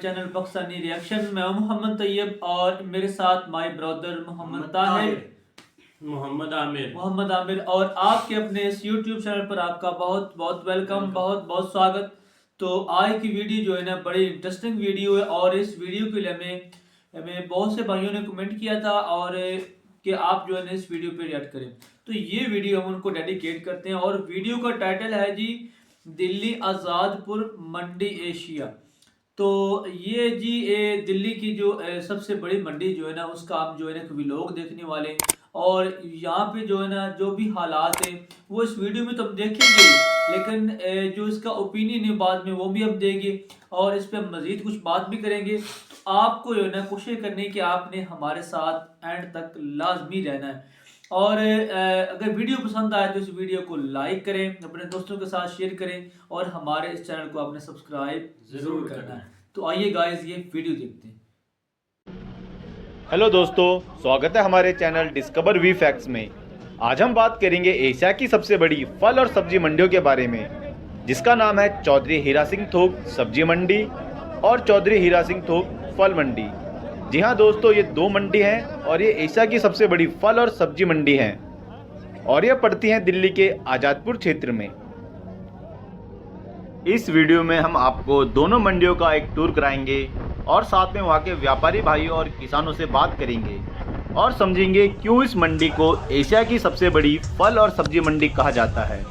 Channel Pakistani reaction. मैं हूं मोहम्मद तैयब और मेरे साथ माय ब्रदर मोहम्मद ताहिर, मोहम्मद आमिर और आपके अपने इस यूट्यूब चैनल पर आपका बहुत बहुत वेलकम, बहुत बहुत स्वागत। तो आज की वीडियो जो है ना बड़ी इंटरेस्टिंग वीडियो है और इस वीडियो के लिए हमें बहुत से भाइयों ने कमेंट किया था और कि आप जो है ना इस वीडियो पे रिएक्ट करें। तो ये वीडियो हम उनको डेडिकेट करते हैं और वीडियो का टाइटल है जी दिल्ली आज़ादपुर मंडी एशिया। तो ये जी दिल्ली की जो सबसे बड़ी मंडी जो है ना उसका आप जो है ना कभी लोग देखने वाले हैं और यहाँ पे जो है ना जो भी हालात हैं वो इस वीडियो में तो हम देखेंगे, लेकिन जो इसका ओपिनियन है बाद में वो भी हम देंगे और इस पर हम मज़ीद कुछ बात भी करेंगे। तो आपको जो है ना कोशिश करनी है कि आपने हमारे साथ एंड तक लाजमी रहना है और अगर वीडियो पसंद आए तो इस वीडियो को लाइक करें, अपने दोस्तों के साथ शेयर करें और हमारे इस चैनल को आपने सब्सक्राइब जरूर करना है। तो आइए गाइस ये वीडियो देखते हैं। हेलो दोस्तों, स्वागत है हमारे चैनल डिस्कवर वी फैक्ट्स में। आज हम बात करेंगे एशिया की सबसे बड़ी फल और सब्जी मंडियों के बारे में, जिसका नाम है चौधरी हीरा सिंह थोक सब्जी मंडी और चौधरी हीरा सिंह थोक फल मंडी। जी हाँ दोस्तों, ये दो मंडी हैं और ये एशिया की सबसे बड़ी फल और सब्जी मंडी है और ये पड़ती हैं दिल्ली के आज़ादपुर क्षेत्र में। इस वीडियो में हम आपको दोनों मंडियों का एक टूर कराएंगे और साथ में वहाँ के व्यापारी भाइयों और किसानों से बात करेंगे और समझेंगे क्यों इस मंडी को एशिया की सबसे बड़ी फल और सब्जी मंडी कहा जाता है।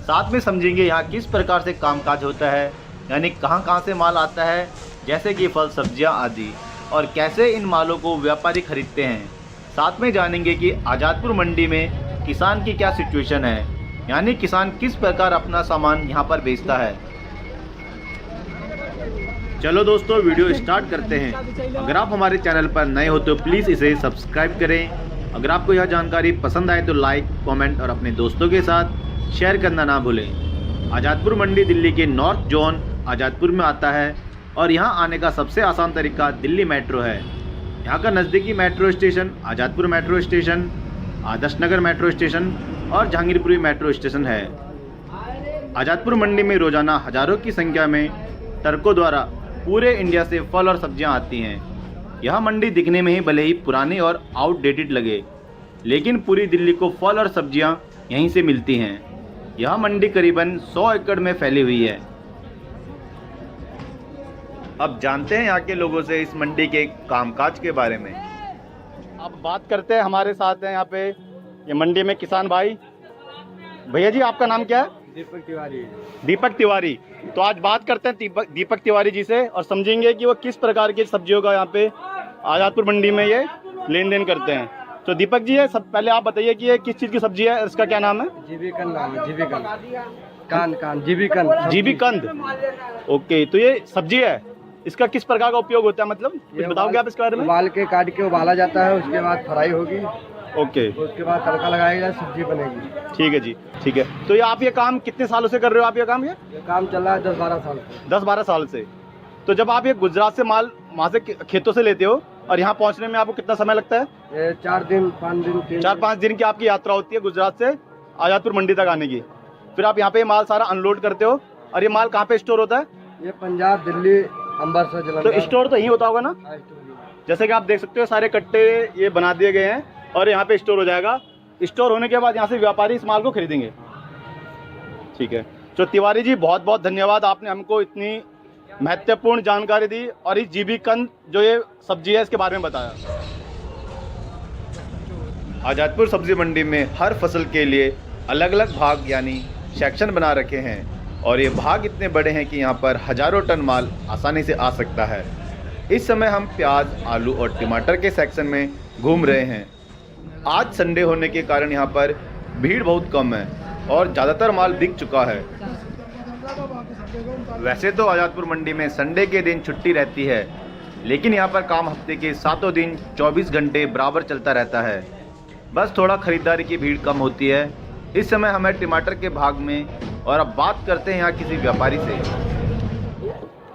साथ में समझेंगे यहाँ किस प्रकार से कामकाज होता है, यानी कहाँ से माल आता है, जैसे कि फल सब्जियाँ आदि, और कैसे इन मालों को व्यापारी खरीदते हैं। साथ में जानेंगे कि आज़ादपुर मंडी में किसान की क्या सिचुएशन है, यानी किसान किस प्रकार अपना सामान यहाँ पर बेचता है। चलो दोस्तों वीडियो स्टार्ट करते हैं। अगर आप हमारे चैनल पर नए हो तो प्लीज़ इसे सब्सक्राइब करें। अगर आपको यह जानकारी पसंद आए तो लाइक, कमेंट और अपने दोस्तों के साथ शेयर करना ना भूलें। आज़ादपुर मंडी दिल्ली के नॉर्थ जोन आज़ादपुर में आता है और यहाँ आने का सबसे आसान तरीका दिल्ली मेट्रो है। यहाँ का नज़दीकी metro station Azadpur metro station, Adarsh Nagar metro station और जहांगीरपुरी मेट्रो स्टेशन है। आज़ादपुर मंडी में रोज़ाना हज़ारों की संख्या में ट्रकों द्वारा पूरे इंडिया से फल और सब्जियां आती हैं। यह मंडी दिखने में ही भले ही पुरानी और आउटडेटेड लगे, लेकिन पूरी दिल्ली को फल और सब्जियां यहीं से मिलती हैं। यह मंडी करीबन 100 एकड़ में फैली हुई है। अब जानते हैं यहाँ के लोगों से इस मंडी के कामकाज के बारे में। अब बात करते हैं, हमारे साथ हैं यहाँ पे ये मंडी में किसान भाई। भैया जी आपका नाम क्या है? दीपक तिवारी। दीपक तिवारी। तो आज बात करते हैं दीपक तिवारी जी से और समझेंगे कि वो किस प्रकार की सब्जियों का यहाँ पे आज़ादपुर मंडी में ये लेन देन करते हैं। तो दीपक जी है, सब पहले आप बताइए कि ये किस चीज़ की सब्जी है, इसका क्या नाम है? जीबीकंद नाम है। जीबीकंद। जीबीकंद। ओके, तो ये सब्जी है, इसका किस प्रकार का उपयोग होता है, मतलब कुछ बताओगे आप इसके बारे में? उबाल के काट के उबाला जाता है, उसके बाद फ्राई होगी। ओके, उसके बाद तड़का लगाएगा, सब्जी बनेगी। ठीक है जी, ठीक है। तो ये आप ये काम कितने सालों से कर रहे हो आप ये काम? ये काम चल रहा है 10-12 साल से। 10-12 साल से। तो जब आप ये गुजरात से माल वहाँ से खेतों से लेते हो और यहाँ पहुँचने में आपको कितना समय लगता है? 4-5 दिन की आपकी यात्रा होती है गुजरात से आज़ादपुर मंडी तक आने की। फिर आप यहाँ पे माल सारा अनलोड करते हो और ये माल कहाँ पे स्टोर होता है? ये पंजाब, दिल्ली, अम्बरसर, जलंधर। तो स्टोर तो यहीं होता होगा ना? जैसे कि आप देख सकते हो सारे कट्टे ये बना दिए गए हैं और यहाँ पे स्टोर हो जाएगा। स्टोर होने के बाद यहाँ से व्यापारी इस माल को खरीदेंगे। ठीक है, तो तिवारी जी बहुत बहुत धन्यवाद, आपने हमको इतनी महत्वपूर्ण जानकारी दी और इस जीबीकंद जो ये सब्जी है इसके बारे में बताया। आज़ादपुर सब्जी मंडी में हर फसल के लिए अलग अलग भाग यानी सेक्शन बना रखे हैं और ये भाग इतने बड़े हैं कि यहाँ पर हज़ारों टन माल आसानी से आ सकता है। इस समय हम प्याज, आलू और टमाटर के सेक्शन में घूम रहे हैं। आज संडे होने के कारण यहाँ पर भीड़ बहुत कम है और ज़्यादातर माल बिक चुका है। वैसे तो आज़ादपुर मंडी में संडे के दिन छुट्टी रहती है, लेकिन यहाँ पर काम हफ्ते के 7 दिन 24 घंटे बराबर चलता रहता है। बस थोड़ा ख़रीदारी की भीड़ कम होती है इस समय हमें टमाटर के भाग में। और अब बात करते हैं यहाँ किसी व्यापारी से।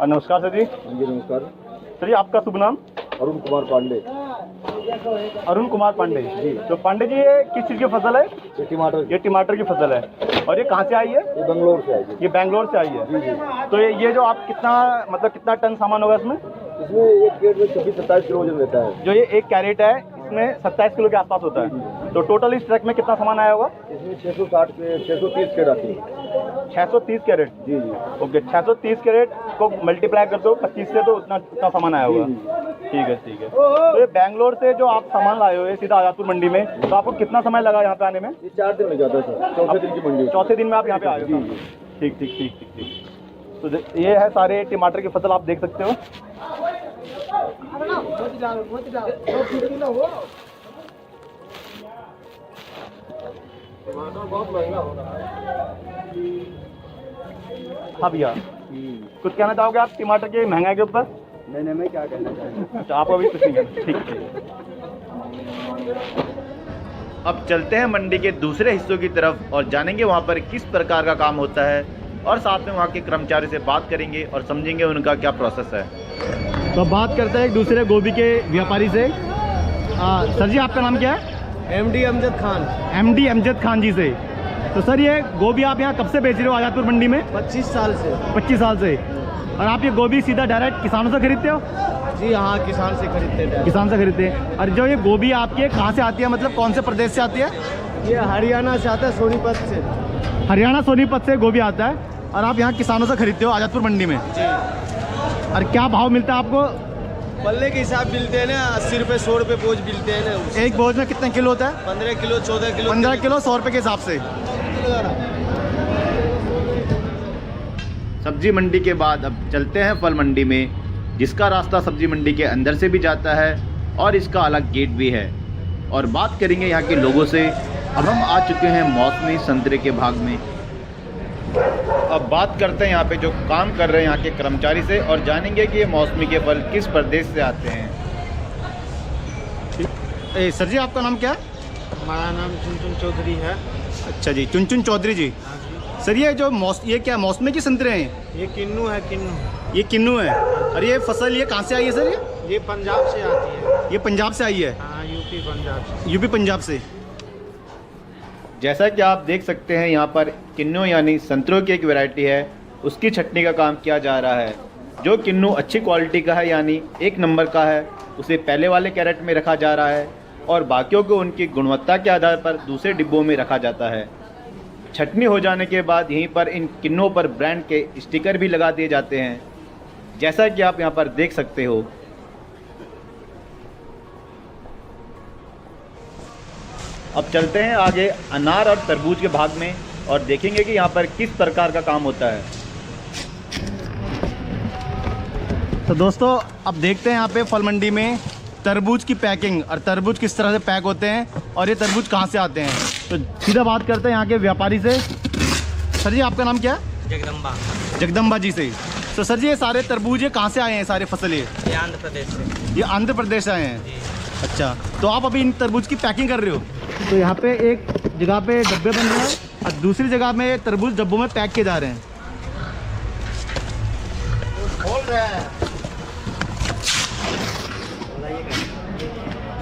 नमस्कार सर जी। जी नमस्कार सर जी, आपका शुभ नाम? अरुण कुमार पांडे। अरुण कुमार पांडे जी। तो पांडे जी ये किस चीज़ की फसल है? ये टमाटर। ये टमाटर की फसल है। और ये कहाँ से आई है? ये बेंगलोर से आई है। ये बेंगलोर से आई है। जी जी। तो ये जो आप कितना टन सामान होगा इसमें? इसमें एक कैरेट में 26-27 किलो वजन रहता है। जो ये एक कैरेट है इसमें 27 किलो के आसपास होता है। तो टोटल इस ट्रक में कितना सामान आया होगा? इसमें 630 कैरेट आती है। 630 कैरेट? जी जी। ओके, 630 कैरेट को मल्टीप्लाई कर दो 25 से तो उतना सामान आया होगा। ठीक है। तो ये बैंगलोर से जो आप सामान लाए हो ये सीधा आजादपुर मंडी में, तो आपको कितना समय लगा यहाँ पे आने में? ये 4 दिन लग जाता है सर, चौथे दिन की मंडी। चौथे दिन में आप यहाँ पे आए हो? ठीक। तो ये है सारे टमाटर की फसल, आप देख सकते हो। बहुत महंगा हो रहा है। हाँ भैया, कुछ कहना चाहोगे आप टमाटर के महंगाई के ऊपर? नहीं, मैं क्या कहना चाहूँगा। अच्छा, आपको अभी कुछ नहीं कहना। ठीक। अब चलते हैं मंडी के दूसरे हिस्सों की तरफ और जानेंगे वहाँ पर किस प्रकार का काम होता है और साथ में वहाँ के कर्मचारी से बात करेंगे और समझेंगे उनका क्या प्रोसेस है। तो बात करते हैं एक दूसरे गोभी के व्यापारी से। सर जी, आपका नाम क्या है? MD अमजद खान। MD अमजद खान जी से। तो सर, ये गोभी आप यहाँ कब से बेच रहे हो आजादपुर मंडी में? 25 साल से। 25 साल से। और आप ये गोभी सीधा डायरेक्ट किसानों से खरीदते हो? जी हाँ, किसान से खरीदते हैं। किसान से खरीदते हैं। और जो ये गोभी आपकी है कहाँ से आती है, मतलब कौन से प्रदेश से आती है? ये हरियाणा से आता है, सोनीपत से। हरियाणा सोनीपत से गोभी आता है और आप यहाँ किसानों से खरीदते हो आजादपुर मंडी में? जी। और क्या भाव मिलता है आपको? पल्ले के हिसाब मिलते हैं ना, 80 रुपये 100 रुपये बोझ मिलते हैं ना। एक बोझ में कितने किलो होता है? 15 किलो 14 किलो। 15 किलो 100 रुपये के हिसाब से। सब्जी मंडी के बाद अब चलते हैं फल मंडी में, जिसका रास्ता सब्जी मंडी के अंदर से भी जाता है और इसका अलग गेट भी है। और बात करेंगे यहाँ के लोगों से। अब हम आ चुके हैं मौसमी संतरे के भाग में। अब बात करते हैं यहाँ पे जो काम कर रहे हैं यहाँ के कर्मचारी से और जानेंगे कि ये मौसमी के फल किस प्रदेश से आते हैं। सर जी, आपका नाम क्या है? हमारा नाम चुनचुन चौधरी है। अच्छा जी, चुनचुन चौधरी जी। सर, ये जो ये क्या मौसमी के संतरे हैं? ये किन्नू है, किन्नू। ये किन्नू है। और ये फसल ये कहाँ से आई है सर? ये पंजाब से आती है। ये पंजाब से आई है? हाँ, यूपी पंजाब से। यूपी पंजाब से। जैसा कि आप देख सकते हैं यहाँ पर किन्नू यानी संतरों की एक वैरायटी है, उसकी छटनी का काम किया जा रहा है। जो किन्नू अच्छी क्वालिटी का है यानी 1 नंबर का है, उसे पहले वाले कैरेट में रखा जा रहा है और बाकियों को उनकी गुणवत्ता के आधार पर दूसरे डिब्बों में रखा जाता है। छटनी हो जाने के बाद यहीं पर इन किन्नों पर ब्रांड के स्टिकर भी लगा दिए जाते हैं, जैसा कि आप यहाँ पर देख सकते हो। अब चलते हैं आगे अनार और तरबूज के भाग में और देखेंगे कि यहाँ पर किस प्रकार का काम होता है। तो दोस्तों, अब देखते हैं यहाँ पे फल मंडी में तरबूज की पैकिंग और तरबूज किस तरह से पैक होते हैं और ये तरबूज कहाँ से आते हैं। तो सीधा बात करते हैं यहाँ के व्यापारी से। सर जी, आपका नाम क्या है? जगदम्बा। जगदम्बा जी से। तो सर जी, ये सारे तरबूज ये कहाँ से आए हैं सारे फसल? ये आंध्र प्रदेश से। ये आंध्र प्रदेश से आए हैं? जी। अच्छा, तो आप अभी इन तरबूज की पैकिंग कर रहे हो? तो यहाँ पे एक जगह पे डब्बे बन रहे हैं और दूसरी जगह में तरबूज डब्बों में पैक किए जा रहे हैं। खोल रहे हैं।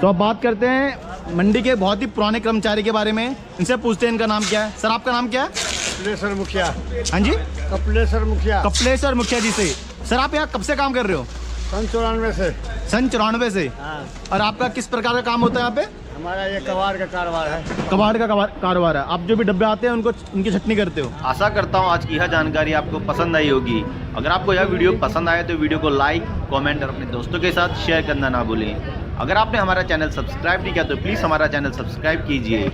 तो अब बात करते हैं मंडी के बहुत ही पुराने कर्मचारी के बारे में। इनसे पूछते हैं इनका नाम क्या है। सर, आपका नाम क्या है? कपिलेश्वर मुखिया। हाँ जी, कपिलेश्वर मुखिया। कपिलेश्वर मुखिया जी से। सर, आप यहाँ कब से काम कर रहे हो? सन 94 से। सन 94 से। हाँ। और आपका किस प्रकार का काम होता है यहाँ पे? हमारा ये कबाड़ का कारोबार है। कबाड़ का कारोबार है। आप जो भी डब्बे आते हैं उनको उनकी छटनी करते हो। आशा करता हूँ आज की यह जानकारी आपको पसंद आई होगी। अगर आपको यह वीडियो पसंद आए तो वीडियो को लाइक, कमेंट और अपने दोस्तों के साथ शेयर करना ना भूलें। अगर आपने हमारा चैनल सब्सक्राइब नहीं किया तो प्लीज़ हमारा चैनल सब्सक्राइब कीजिए।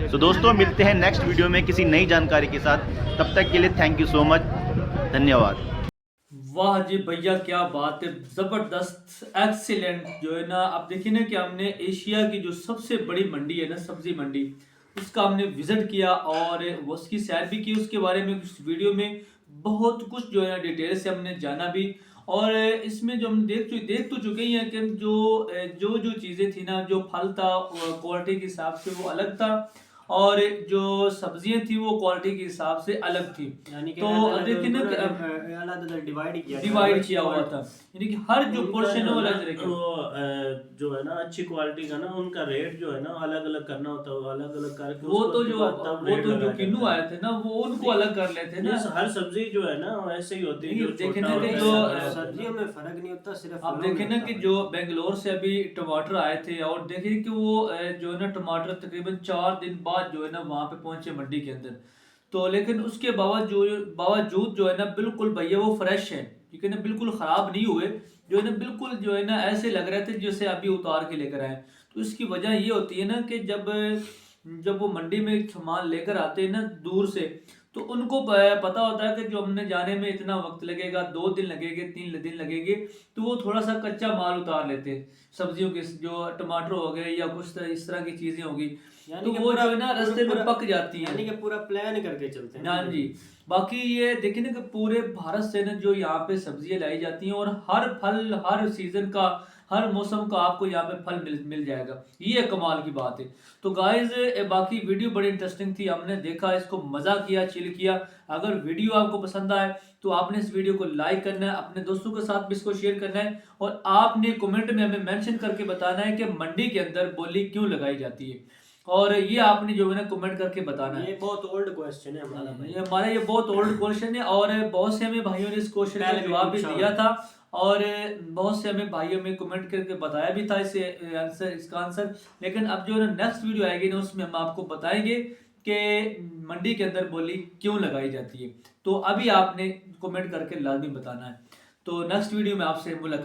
तो दोस्तों, मिलते हैं नेक्स्ट वीडियो में किसी नई जानकारी के साथ। तब तक के लिए थैंक यू सो मच, धन्यवाद। वाह जी भैया, क्या बात है, जबरदस्त, एक्सीलेंट। जो है ना, आप देखिए ना कि हमने एशिया की जो सबसे बड़ी मंडी है ना, सब्जी मंडी, उसका हमने विजिट किया और उसकी सैर भी की। उसके बारे में कुछ वीडियो में बहुत कुछ जो है ना डिटेल से हमने जाना भी। और इसमें जो हम देख तो चुके ही हैं कि जो चीज़ें थी ना, जो फल था क्वालिटी के हिसाब से वो अलग था और जो सब्जियां थी वो क्वालिटी के हिसाब से अलग थी। यानी कि तो देखिए ना, डिवाइड किया हुआ था। यानी कि हर जो उनका पोर्शन है वो जो अलग ना, तरह का। वो जो है ना अच्छी क्वालिटी का ना उनका रेट जो है ना अलग अलग करना होता है, अलग अलग करके वो उसको तो उसके जो बाद तब वो रेट तो जो लगाया किन्नू जाता है। आए थे ना वो उनको अलग कर लेते हैं ना। नहीं, हर सब्जी जो है ना वैसे ही होती है, नहीं, जो देखें छोटा ना कि होता है जो, बड़ा होता है। सब्जियों में फर्क नहीं होता, सिर्फ आप फलों में देखें ना होता कि है। जो बेंगलोर से अभी टमाटर आए थे और देखिए कि वो जो है ना टमाटर तकरीबन 4 दिन बाद जो है ना वहां पे पहुंचे मंडी के अंदर। तो लेकिन उसके बावजूद जो है ना बिल्कुल भैया वो फ्रेश है, ठीक है ना, बिल्कुल खराब नहीं हुए, जो है ना बिल्कुल जो है ना ऐसे लग रहे थे जैसे अभी उतार के लेकर आए। तो इसकी वजह ये होती है ना कि जब जब वो मंडी में सामान लेकर आते हैं ना दूर से, तो उनको पता होता है कि जो हमने जाने में इतना वक्त लगेगा, 2 दिन लगेंगे, 3 दिन लगेंगे, तो वो थोड़ा सा कच्चा माल उतार लेते हैं सब्जियों के, जो टमाटर हो गए या कुछ इस तरह की चीजें होगी, यानी तो कि वो पूरा- जो है ना रास्ते में पूरा- पक जाती हैं। यानी कि पूरा प्लान करके चलते हैं। हाँ जी। बाकी ये देखिए ना कि पूरे भारत से ना जो यहाँ पे सब्जियां लाई जाती हैं और हर फल हर सीजन का हर मौसम का आपको यहाँ पे फल मिल जाएगा, ये कमाल की बात है। तो गाइज बाकी वीडियो बड़ी इंटरेस्टिंग थी, हमने देखा, इसको मजा किया, चिल किया। अगर वीडियो आपको पसंद आए तो आपने इस वीडियो को लाइक करना है, अपने दोस्तों के साथ भी इसको शेयर करना है, और आपने कमेंट में हमें मेंशन करके बताना है कि मंडी के अंदर बोली क्यों लगाई जाती है, और ये आपने जो है ना कमेंट करके बताना है। ये बहुत ओल्ड क्वेश्चन है हमारा भाई। ये बहुत ओल्ड क्वेश्चन है और बहुत से हमें भाइयों ने इस क्वेश्चन का पहले भी जवाब भी पूछा दिया था, और बहुत से हमें भाइयों में कमेंट करके बताया भी था इसका आंसर। लेकिन अब जो नेक्स्ट वीडियो आएगी ना उसमें हम आपको बताएंगे कि मंडी के अंदर बोली क्यों लगाई जाती है। तो अभी आपने कमेंट करके लाजमी बताना है। तो नेक्स्ट वीडियो में आपसे मुलाकात।